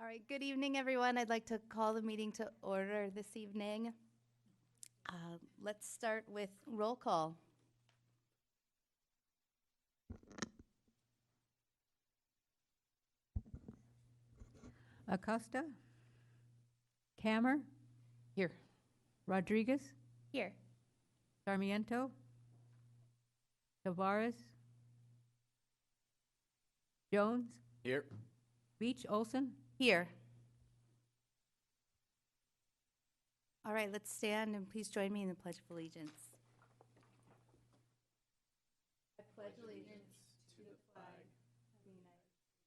All right, good evening, everyone. I'd like to call the meeting to order this evening. Let's start with roll call. Acosta, Cammer, Here. Rodriguez, Here. Sarmiento, Tavares, Jones, Here. Beach, Olson. Here. All right, let's stand and please join me in the Pledge of Allegiance. I pledge allegiance to the flag of the United States.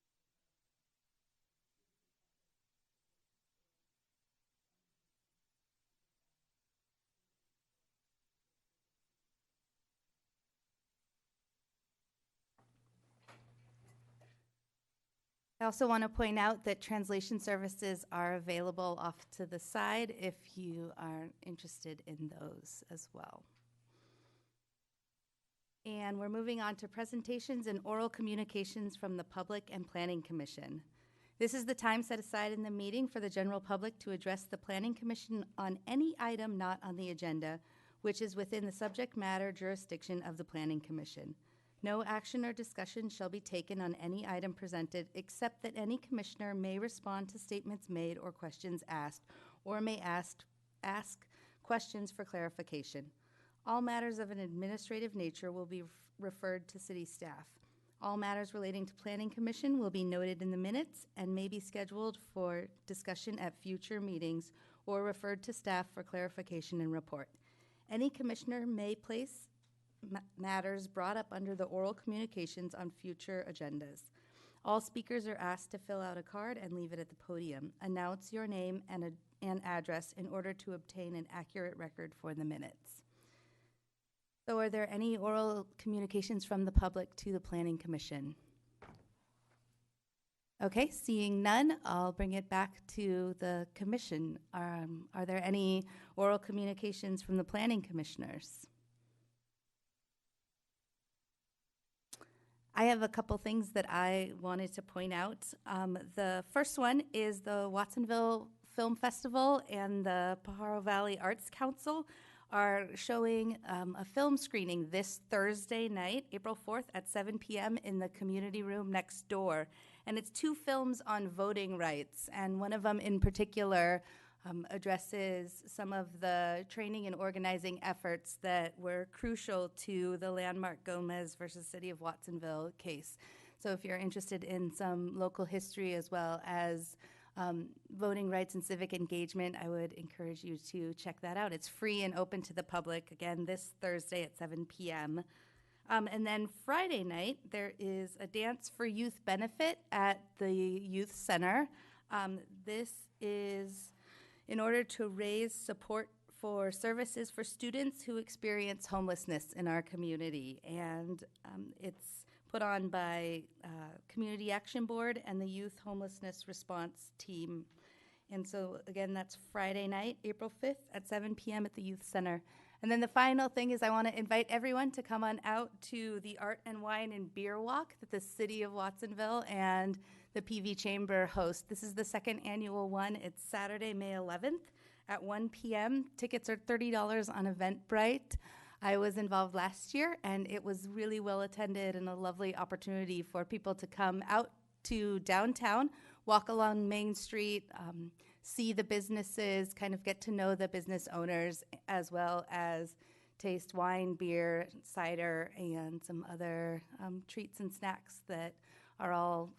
I also want to point out that translation services are available off to the side if you are interested in those as well. And we're moving on to presentations and oral communications from the Public and Planning Commission. This is the time set aside in the meeting for the general public to address the Planning Commission on any item not on the agenda, which is within the subject matter jurisdiction of the Planning Commission. No action or discussion shall be taken on any item presented, except that any commissioner may respond to statements made or questions asked, or may ask questions for clarification. All matters of an administrative nature will be referred to city staff. All matters relating to Planning Commission will be noted in the minutes and may be scheduled for discussion at future meetings or referred to staff for clarification and report. Any commissioner may place matters brought up under the oral communications on future agendas. All speakers are asked to fill out a card and leave it at the podium. Announce your name and address in order to obtain an accurate record for the minutes. So are there any oral communications from the public to the Planning Commission? Okay, seeing none, I'll bring it back to the commission. Are there any oral communications from the planning commissioners? I have a couple things that I wanted to point out. The first one is the Watsonville Film Festival and the Pajaro Valley Arts Council are showing a film screening this Thursday night, April 4th at 7 p.m. in the community room next door. And it's 2 films on voting rights, and one of them in particular addresses some of the training and organizing efforts that were crucial to the landmark Gomez versus City of Watsonville case. So if you're interested in some local history as well as voting rights and civic engagement, I would encourage you to check that out. It's free and open to the public, again, this Thursday at 7 p.m. And then Friday night, there is a Dance for Youth benefit at the Youth Center. This is in order to raise support for services for students who experience homelessness in our community. And it's put on by Community Action Board and the Youth Homelessness Response Team. And so, again, that's Friday night, April 5th at 7 p.m. at the Youth Center. And then the final thing is I want to invite everyone to come on out to the Art and Wine and Beer Walk that the City of Watsonville and the PV Chamber host. This is the second annual one. It's Saturday, May 11th at 1 p.m. Tickets are $30 on Eventbrite. I was involved last year, and it was really well attended and a lovely opportunity for people to come out to downtown, walk along Main Street, see the businesses, kind of get to know the business owners, as well as taste wine, beer, cider, and some other treats and snacks that are all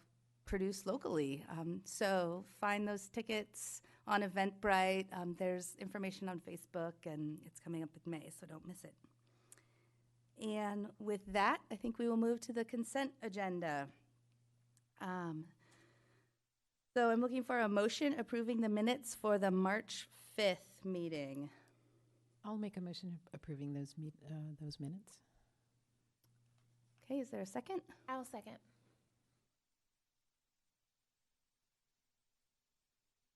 produced locally. So find those tickets on Eventbrite. There's information on Facebook, and it's coming up in May, so don't miss it. And with that, I think we will move to the consent agenda. So I'm looking for a motion approving the minutes for the March 5th meeting. I'll make a motion approving those minutes. Okay, is there a second? I'll second.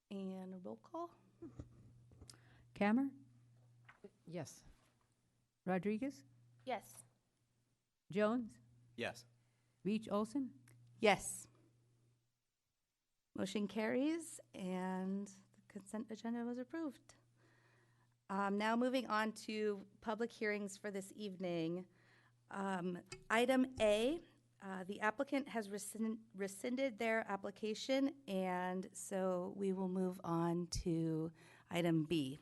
And a roll call? Cammer, Yes. Rodriguez, Yes. Jones, Yes. Beach, Olson. Yes. Motion carries, and the consent agenda was approved. Now moving on to public hearings for this evening. Item A, the applicant has rescinded their application, and so we will move on to item B.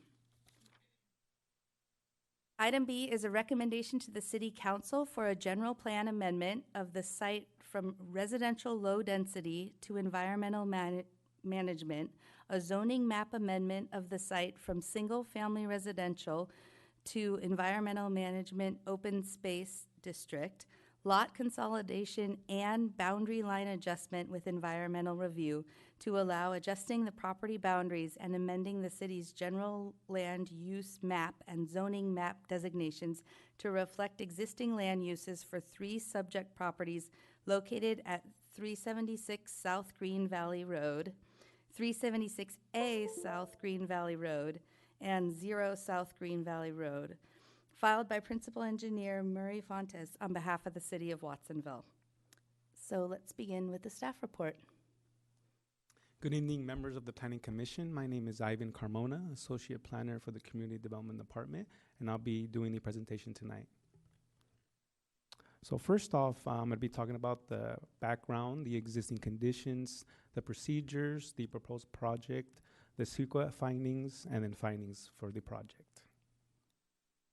Item B is a recommendation to the City Council for a general plan amendment of the site from residential low density to environmental management, a zoning map amendment of the site from single-family residential to environmental management open space district, lot consolidation and boundary line adjustment with environmental review to allow adjusting the property boundaries and amending the city's general land use map and zoning map designations to reflect existing land uses for 3 subject properties located at 376 South Green Valley Road, 376A South Green Valley Road, and 0 South Green Valley Road, filed by Principal Engineer Murray Fontes on behalf of the City of Watsonville. So let's begin with the staff report. Good evening, members of the Planning Commission. My name is Ivan Carmona, Associate Planner for the Community Development Department, and I'll be doing the presentation tonight. So first off, I'm going to be talking about the background, the existing conditions, the procedures, the proposed project, the CEQA findings, and then findings for the project.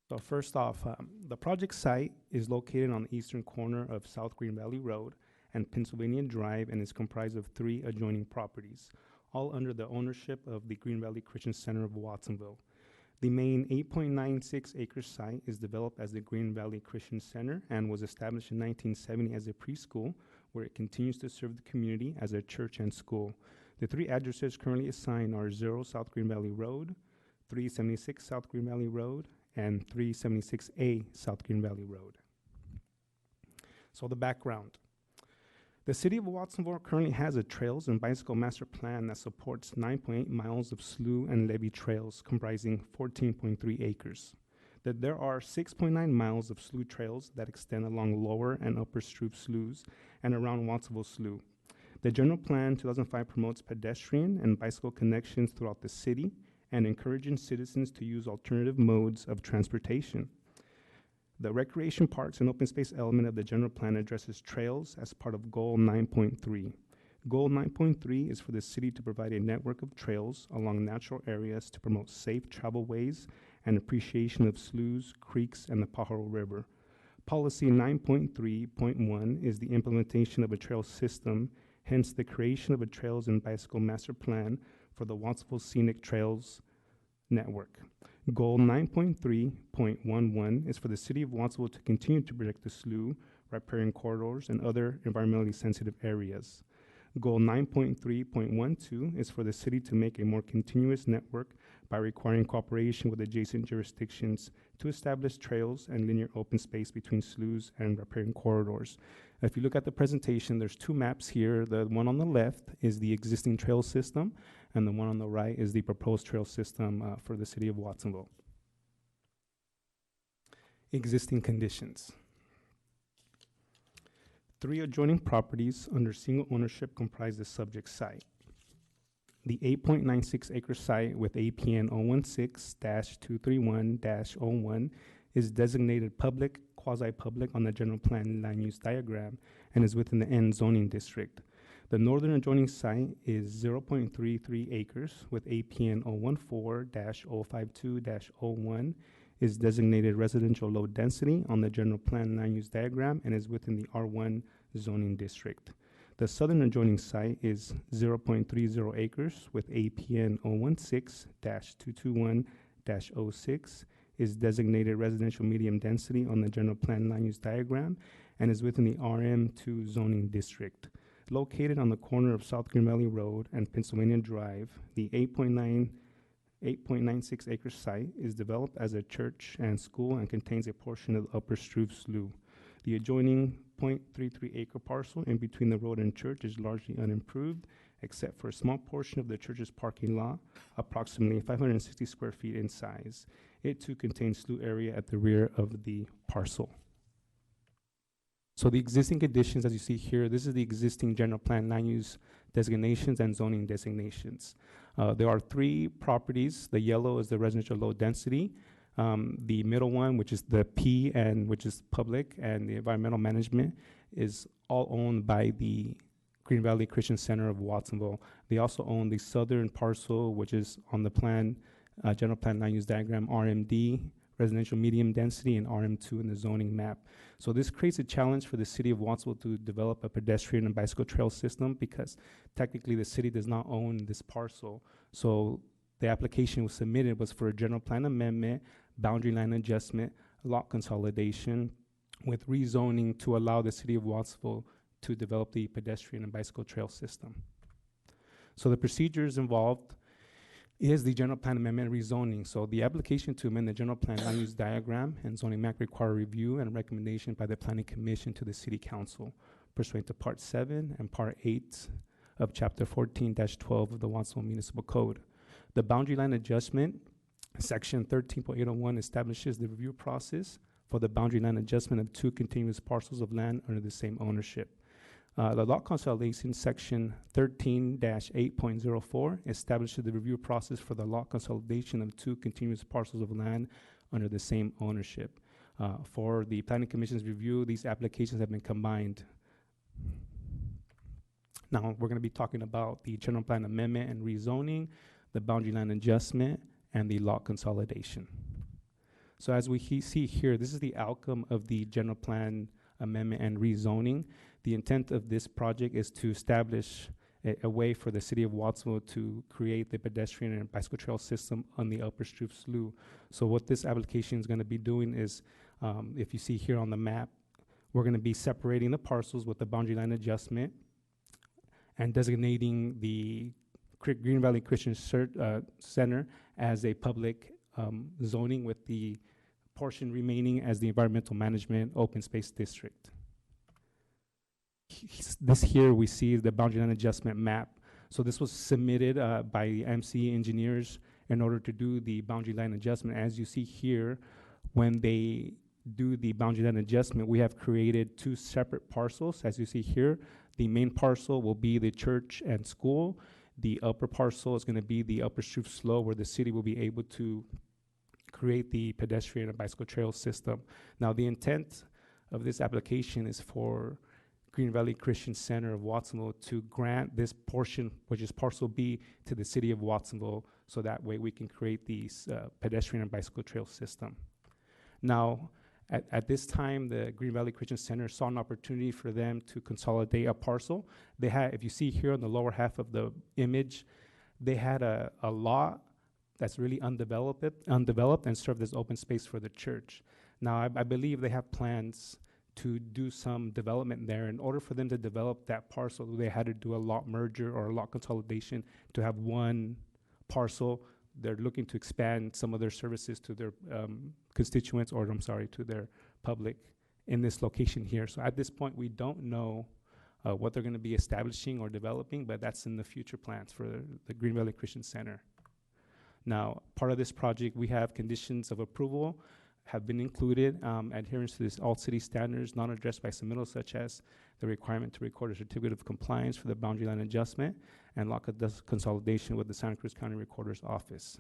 So first off, the project site is located on the eastern corner of South Green Valley Road and Pennsylvania Drive and is comprised of 3 adjoining properties, all under the ownership of the Green Valley Christian Center of Watsonville. The main 8.96 acre site is developed as the Green Valley Christian Center and was established in 1970 as a preschool, where it continues to serve the community as a church and school. The 3 addresses currently assigned are 0 South Green Valley Road, 376 South Green Valley Road, and 376A South Green Valley Road. So the background. The City of Watsonville currently has a trails and bicycle master plan that supports 9.8 miles of slough and levee trails comprising 14.3 acres. That there are 6.9 miles of slough trails that extend along lower and upper Stroop sloughs and around Watsonville Slough. The General Plan 2005 promotes pedestrian and bicycle connections throughout the city and encouraging citizens to use alternative modes of transportation. The recreation parks and open space element of the general plan addresses trails as part of Goal 9.3. Goal 9.3 is for the city to provide a network of trails along natural areas to promote safe travelways and appreciation of sloughs, creeks, and the Pajaro River. Policy 9.3.1 is the implementation of a trail system, hence the creation of a trails and bicycle master plan for the Watsonville Scenic Trails Network. Goal 9.3.11 is for the City of Watsonville to continue to protect the slough, riparian corridors, and other environmentally sensitive areas. Goal 9.3.12 is for the city to make a more continuous network by requiring cooperation with adjacent jurisdictions to establish trails and linear open space between sloughs and riparian corridors. If you look at the presentation, there's 2 maps here. The one on the left is the existing trail system, and the one on the right is the proposed trail system for the City of Watsonville. Existing conditions. 3 adjoining properties under single ownership comprise the subject site. The 8.96 acre site with APN 016-231-01 is designated public, quasi-public on the general plan land use diagram and is within the N zoning district. The northern adjoining site is 0.33 acres with APN 014-052-01 is designated residential low density on the general plan land use diagram and is within the R1 zoning district. The southern adjoining site is 0.30 acres with APN 016-221-06 is designated residential medium density on the general plan land use diagram and is within the RM2 zoning district. Located on the corner of South Green Valley Road and Pennsylvania Drive, the 8.96 acre site is developed as a church and school and contains a portion of the upper Stroop Slough. The adjoining 0.33 acre parcel in between the road and church is largely unimproved, except for a small portion of the church's parking lot, approximately 560 square feet in size. It too contains slough area at the rear of the parcel. So the existing conditions, as you see here, this is the existing general plan land use designations and zoning designations. There are 3 properties. The yellow is the residential low density. The middle one, which is the P, and which is public, and the environmental management, is all owned by the Green Valley Christian Center of Watsonville. They also own the southern parcel, which is on the plan, general plan land use diagram, RMD, residential medium density, and RM2 in the zoning map. So this creates a challenge for the city of Watsonville to develop a pedestrian and bicycle trail system, because technically the city does not own this parcel. So the application was submitted was for a general plan amendment, boundary line adjustment, lot consolidation, with rezoning to allow the city of Watsonville to develop the pedestrian and bicycle trail system. So the procedures involved is the general plan amendment rezoning. So the application to amend the general plan land use diagram and zoning map require review and recommendation by the planning commission to the city council pursuant to part 7 and part 8 of chapter 14-12 of the Watsonville Municipal Code. The boundary line adjustment, section 13.801, establishes the review process for the boundary line adjustment of 2 continuous parcels of land under the same ownership. The lot consolidation, section 13-8.04, establishes the review process for the lot consolidation of 2 continuous parcels of land under the same ownership. For the planning commission's review, these applications have been combined. Now, we're gonna be talking about the general plan amendment and rezoning, the boundary line adjustment, and the lot consolidation. So as we see here, this is the outcome of the general plan amendment and rezoning. The intent of this project is to establish a way for the city of Watsonville to create the pedestrian and bicycle trail system on the Upper Stroop Slough. So what this application is going to be doing is, if you see here on the map, we're going to be separating the parcels with the boundary line adjustment and designating the Green Valley Christian Center as a public zoning, with the portion remaining as the environmental management open space district. This here we see the boundary line adjustment map. So this was submitted by the MC engineers in order to do the boundary line adjustment. As you see here, when they do the boundary line adjustment, we have created 2 separate parcels. As you see here, the main parcel will be the church and school. The upper parcel is going to be the Upper Stroop Slough, where the city will be able to create the pedestrian and bicycle trail system. Now, the intent of this application is for Green Valley Christian Center of Watsonville to grant this portion, which is parcel B, to the city of Watsonville, so that way we can create these pedestrian and bicycle trail system. Now, at this time, the Green Valley Christian Center saw an opportunity for them to consolidate a parcel. They had, if you see here on the lower half of the image, they had a lot that's really undeveloped and served as open space for the church. Now, I believe they have plans to do some development there. In order for them to develop that parcel, they had to do a lot merger or a lot consolidation to have one parcel. They're looking to expand some of their services to their constituents, or I'm sorry, to their public in this location here. So at this point, we don't know what they're gonna be establishing or developing, but that's in the future plans for the Green Valley Christian Center. Now, part of this project, we have conditions of approval have been included, adherence to this all city standards not addressed by submittal, such as the requirement to record a certificate of compliance for the boundary line adjustment and lot consolidation with the Santa Cruz County Recorder's Office.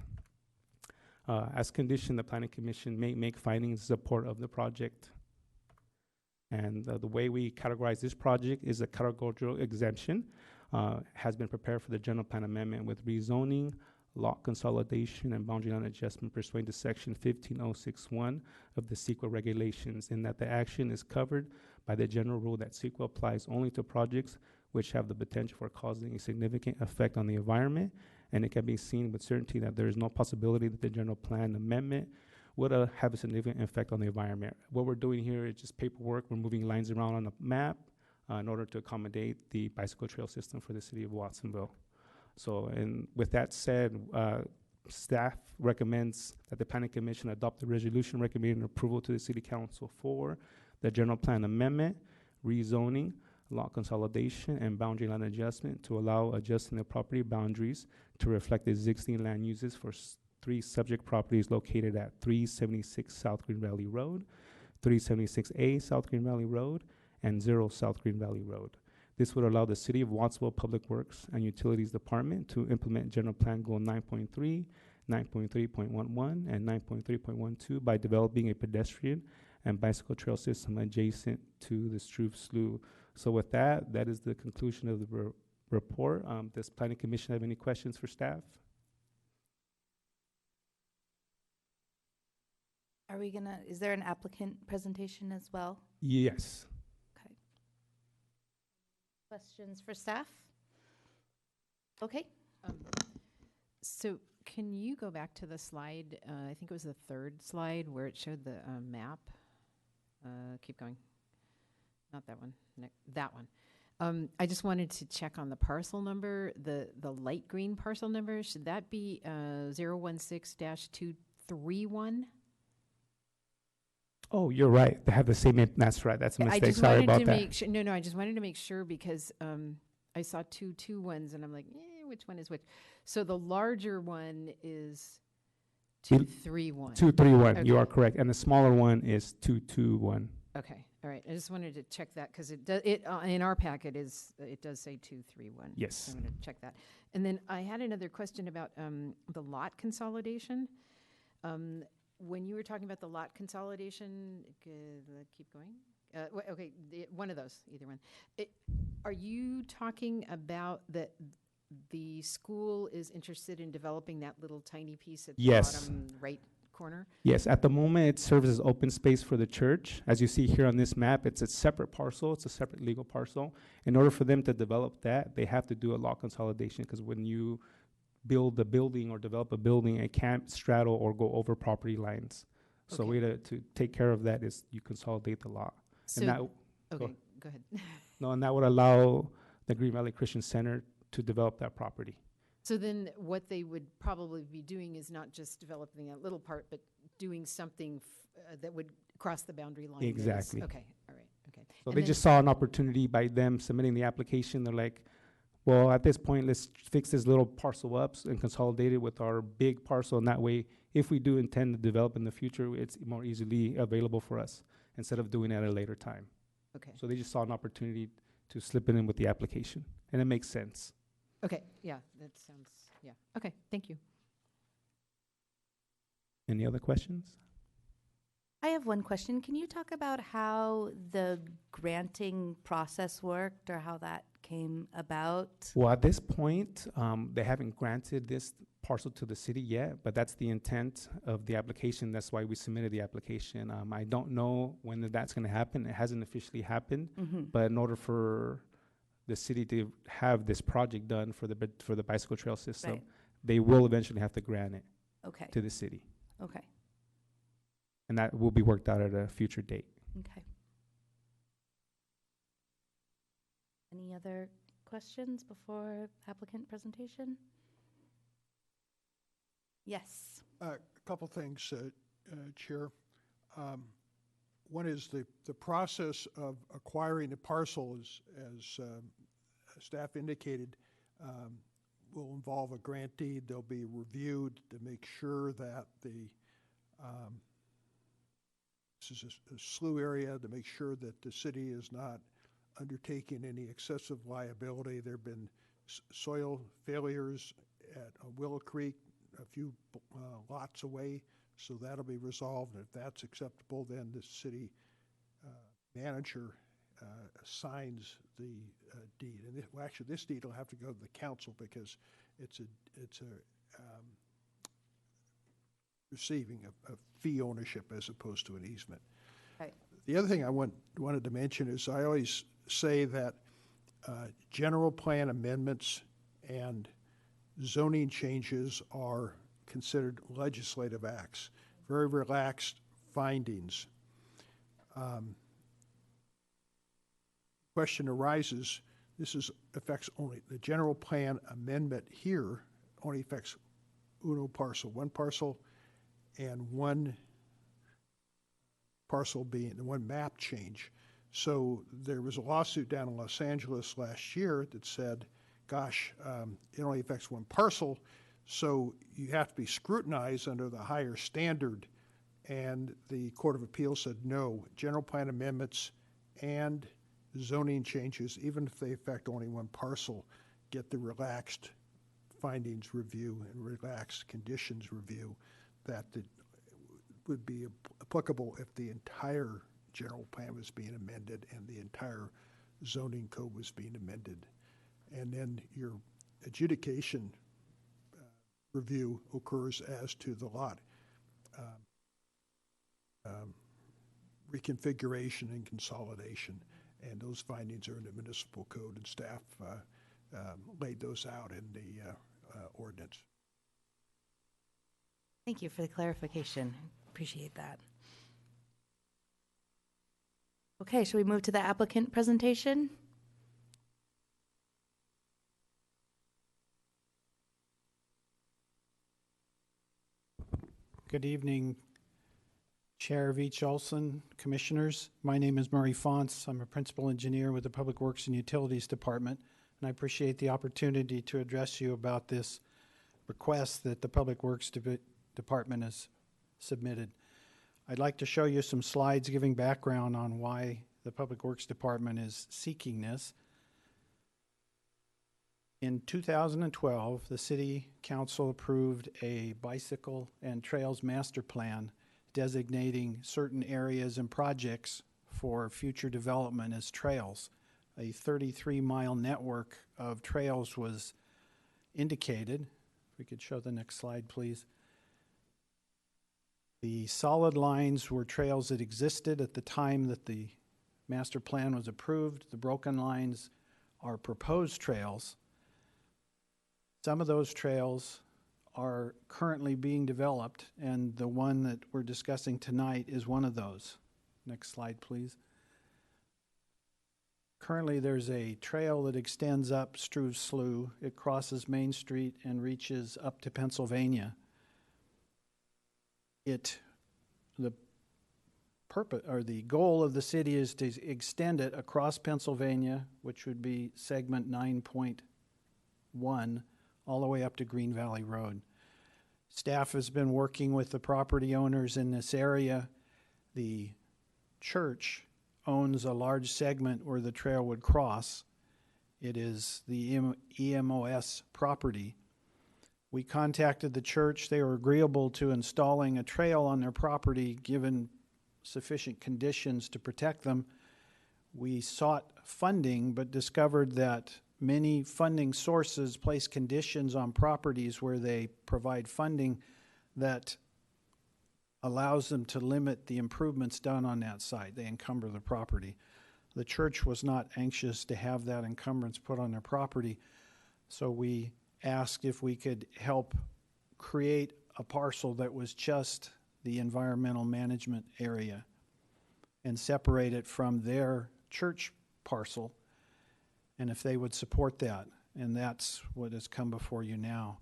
As conditioned, the Planning Commission may make findings in support of the project. And the way we categorize this project is a categorical exemption has been prepared for the general plan amendment with rezoning, lot consolidation, and boundary line adjustment pursuant to section 15061 of the CEQA regulations, in that the action is covered by the general rule that CEQA applies only to projects which have the potential for causing a significant effect on the environment, and it can be seen with certainty that there is no possibility that the general plan amendment would have a significant effect on the environment. What we're doing here is just paperwork. We're moving lines around on the map in order to accommodate the bicycle trail system for the city of Watsonville. So, and with that said, staff recommends that the Planning Commission adopt the resolution recommending approval to the City Council for the general plan amendment, rezoning, lot consolidation, and boundary line adjustment to allow adjusting the property boundaries to reflect the existing land uses for 3 subject properties located at 376 South Green Valley Road, 376A South Green Valley Road, and 0 South Green Valley Road. This would allow the City of Wattsville Public Works and Utilities Department to implement General Plan Goal 9.3, 9.3.11, and 9.3.12 by developing a pedestrian and bicycle trail system adjacent to the Struve Slough. So with that, that is the conclusion of the report. Does Planning Commission have any questions for staff? Is there an applicant presentation as well? Yes. Okay. Questions for staff? Okay. So can you go back to the slide, I think it was the third slide where it showed the map? Keep going. Not that one, that one. I just wanted to check on the parcel number, the light green parcel number. Should that be 016-231? Oh, you're right. They have the same, that's right. That's a I mistake. just Sorry wanted about to that. make sure. No, I just wanted to make sure because I saw two ones and I'm like, which one is which? So the larger one is 231. 231, you Okay. are correct. And the smaller one is 221. Okay, all right. I just wanted to check that because it does. It in our packet it does say 231. Yes. So I'm going to check that. And then I had another question about the lot consolidation. When you were talking about the lot consolidation, keep going. Okay, one of those, either one. Are you talking about that the school is interested in developing that little tiny piece at the Yes. bottom right corner? Yes, at the moment it serves as open space for the church. As you see here on this map, it's a separate parcel. It's a separate legal parcel. In order for them to develop that, they have to do a lot consolidation because when you build a building or develop a building, it can't straddle or go over property lines. So Okay. way to take care of that is you consolidate the lot. So, And that, okay, go ahead. no, and that would allow the Green Valley Christian Center to develop that property. So then what they would probably be doing is not just developing that little part, but doing something that would cross the boundary line. Exactly. Okay, all right, okay. So And they then- just saw an opportunity by them submitting the application. They're like, well, at this point, let's fix this little parcel up and consolidate it with our big parcel. And that way, if we do intend to develop in the future, it's more easily available for us instead of doing it at a later time. Okay, So they just saw an opportunity to slip it in with the application. And it makes sense. okay, yeah, that sounds, yeah. Okay, thank you. Any other questions? I have one question. Can you talk about how the granting process worked or how that came about? Well, at this point, they haven't granted this parcel to the city yet, but that's the intent of the application. That's why we submitted the application. I don't know when that's going to happen. It hasn't officially happened, but in order for the city to have this project done for the bicycle trail system, Right. they will eventually have to grant it Okay, to the city, okay, and that will be worked out at a future date. okay. Any other questions before applicant presentation? Yes. A couple things, Chair. One is the process of acquiring the parcel, as staff indicated, will involve a grantee. They'll be reviewed to make sure that this is a slough area, to make sure that the city is not undertaking any excessive liability. There have been soil failures at Willow Creek, a few lots away, so that'll be resolved. And if that's acceptable, then the city manager signs the deed. And well, actually, this deed will have to go to the council because it's a receiving a fee ownership as opposed to an easement. Right. The other thing I wanted to mention is I always say that general plan amendments and zoning changes are considered legislative acts, very relaxed findings. Question arises, affects only, the general plan amendment here only affects one parcel, and one parcel being the one map change. So there was a lawsuit down in Los Angeles last year that said, gosh, it only affects one parcel, so you have to be scrutinized under the higher standard. And the Court of Appeals said, no, general plan amendments and zoning changes, even if they affect only one parcel, get the relaxed findings review and relaxed conditions review that would be applicable if the entire general plan was being amended and the entire zoning code was being amended. And then your adjudication review occurs as to the lot reconfiguration and consolidation. And those findings are in the municipal code, and staff laid those out in the ordinance. Thank you for the clarification. Appreciate that. Okay, should we move to the applicant presentation? Good evening, Chair Veach Olson, Commissioners. My name is Murray Fonts. I'm a Principal Engineer with the Public Works and Utilities Department, and I appreciate the opportunity to address you about this request that the Public Works Department has submitted. I'd like to show you some slides giving background on why the Public Works Department is seeking this. In 2012, the City Council approved a bicycle and trails master plan designating certain areas and projects for future development as trails. A 33-mile network of trails was indicated. If we could show the next slide, please. The solid lines were trails that existed at the time that the master plan was approved. The broken lines are proposed trails. Some of those trails are currently being developed, and the one that we're discussing tonight is one of those. Next slide, please. Currently, there's a trail that extends up Struve Slough. It crosses Main Street and reaches up to Pennsylvania. The purpose or the goal of the city is to extend it across Pennsylvania, which would be segment 9.1, all the way up to Green Valley Road. Staff has been working with the property owners in this area. The church owns a large segment where the trail would cross. It is the EMOS property. We contacted the church. They were agreeable to installing a trail on their property given sufficient conditions to protect them. We sought funding but discovered that many funding sources place conditions on properties where they provide funding that allows them to limit the improvements done on that site. They encumber the property. The church was not anxious to have that encumbrance put on their property, so we asked if we could help create a parcel that was just the environmental management area and separate it from their church parcel, and if they would support that. And that's what has come before you now.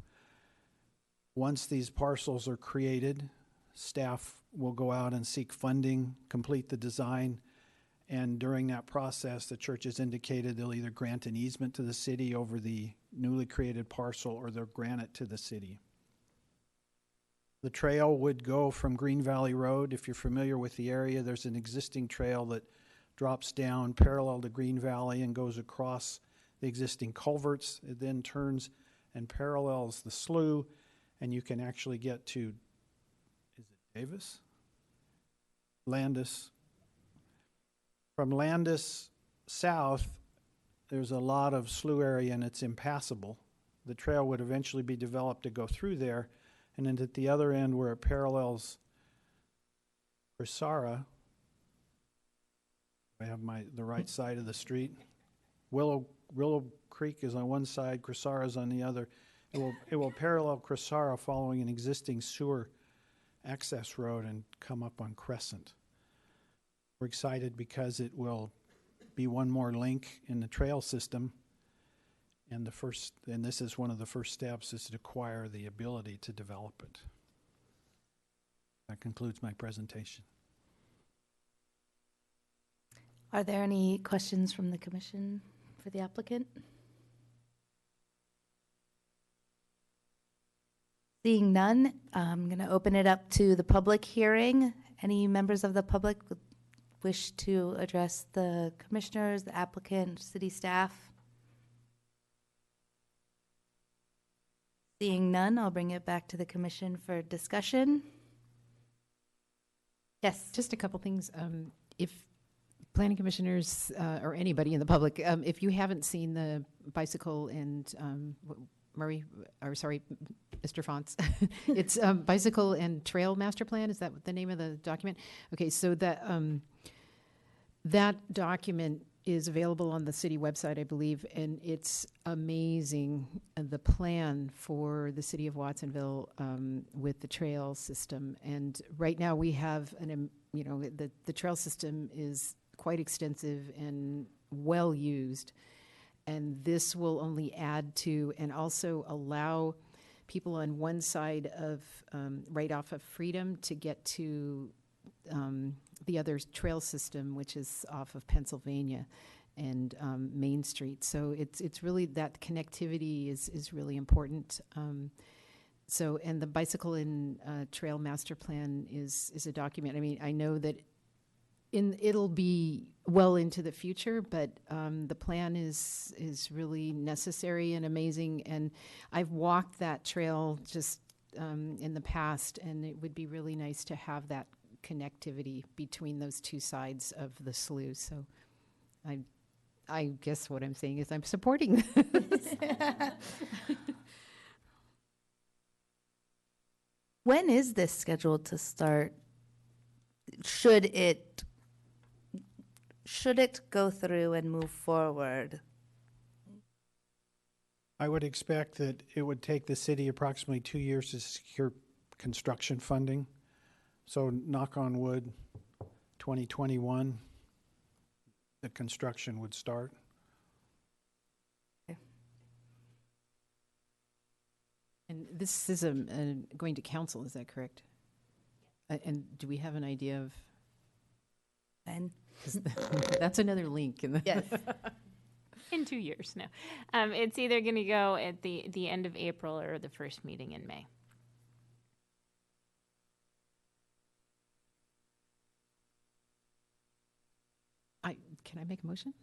Once these parcels are created, staff will go out and seek funding, complete the design, and during that process, the church has indicated they'll either grant an easement to the city over the newly created parcel or they'll grant it to the city. The trail would go from Green Valley Road. If you're familiar with the area, there's an existing trail that drops down parallel to Green Valley and goes across the existing culverts. It then turns and parallels the slough, and you can actually get to, is it Davis? Landis. From Landis south, there's a lot of slough area and it's impassable. The trail would eventually be developed to go through there, and then at the other end where it parallels Crisara, I have the right side of the street. Willow Creek is on one side, Crisara is on the other. It will parallel Crisara following an existing sewer access road and come up on Crescent. We're excited because it will be one more link in the trail system, and this is one of the first steps, is to acquire the ability to develop it. That concludes my presentation. Are there any questions from the commission for the applicant? Seeing none, I'm going to open it up to the public hearing. Any members of the public would wish to address the commissioners, the applicant, city staff? Seeing none, I'll bring it back to the commission for discussion. Yes. Just a couple things. If planning commissioners or anybody in the public, if you haven't seen the bicycle and Mr. Fonts, it's bicycle and trail master plan. Is that the name of the document? Okay, so that document is available on the city website, I believe, and it's amazing, the plan for the city of Watsonville with the trail system. And right now we have the trail system is quite extensive and well used, and this will only add to and also allow people on one side of right off of Freedom to get to the other trail system, which is off of Pennsylvania and Main Street. So it's really that connectivity is really important. And the bicycle and trail master plan is a document. I mean, I know that it'll be well into the future, but the plan is really necessary and amazing. And I've walked that trail just in the past, and it would be really nice to have that connectivity between those two sides of the slough. So I guess what I'm saying is I'm supporting this. When is this scheduled to start? Should it go through and move forward? I would expect that it would take the city approximately 2 years to secure construction funding. So knock on wood, 2021, the construction would start. And this is going to council, is that correct? And do we have an idea of? And 'Cause that's another link in the. yes. In 2 years, no. It's either going to go at the end of April or the first meeting in May. Can I make a motion?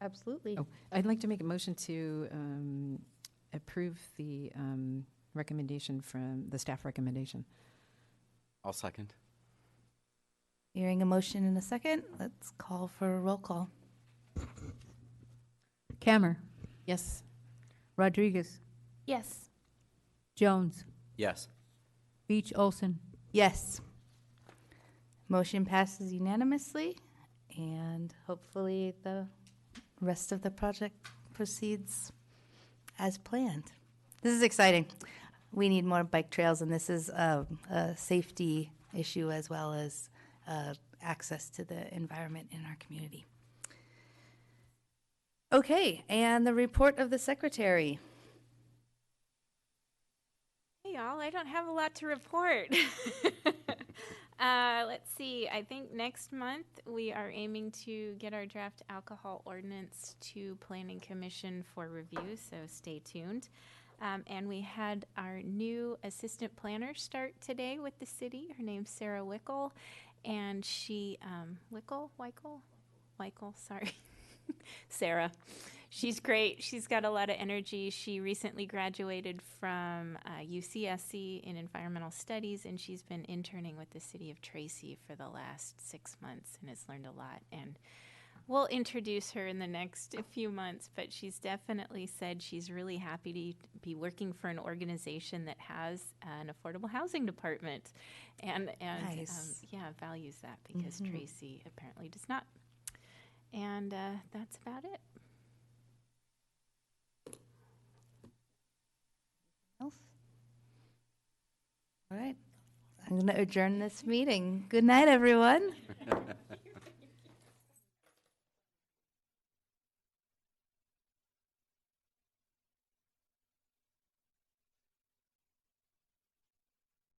Absolutely. Oh, I'd like to make a motion to approve the recommendation from the staff recommendation. I'll second. Hearing a motion in a second, let's call for a roll call. Cammer, Yes. Rodriguez, Yes. Jones, Yes. Beach, Olson. Yes. Motion passes unanimously, and hopefully the rest of the project proceeds as planned. This is exciting. We need more bike trails, and this is a safety issue as well as access to the environment in our community. Okay, and the report of the secretary. Hey, y'all, I don't have a lot to report. Let's see. I think next month we are aiming to get our draft alcohol ordinance to Planning Commission for review, so stay tuned. And we had our new assistant planner start today with the city. Her name's Sarah Wickel, and she, Weichel, sorry. Sarah. She's great. She's got a lot of energy. She recently graduated from UCSC in environmental studies, and she's been interning with the city of Tracy for the last 6 months and has learned a lot. And we'll introduce her in the next few months, but she's definitely said she's really happy to be working for an organization that has an affordable housing department and Nice. values that because Tracy apparently does not. And that's about it. Else? All right. I'm going to adjourn this meeting. Good night, everyone.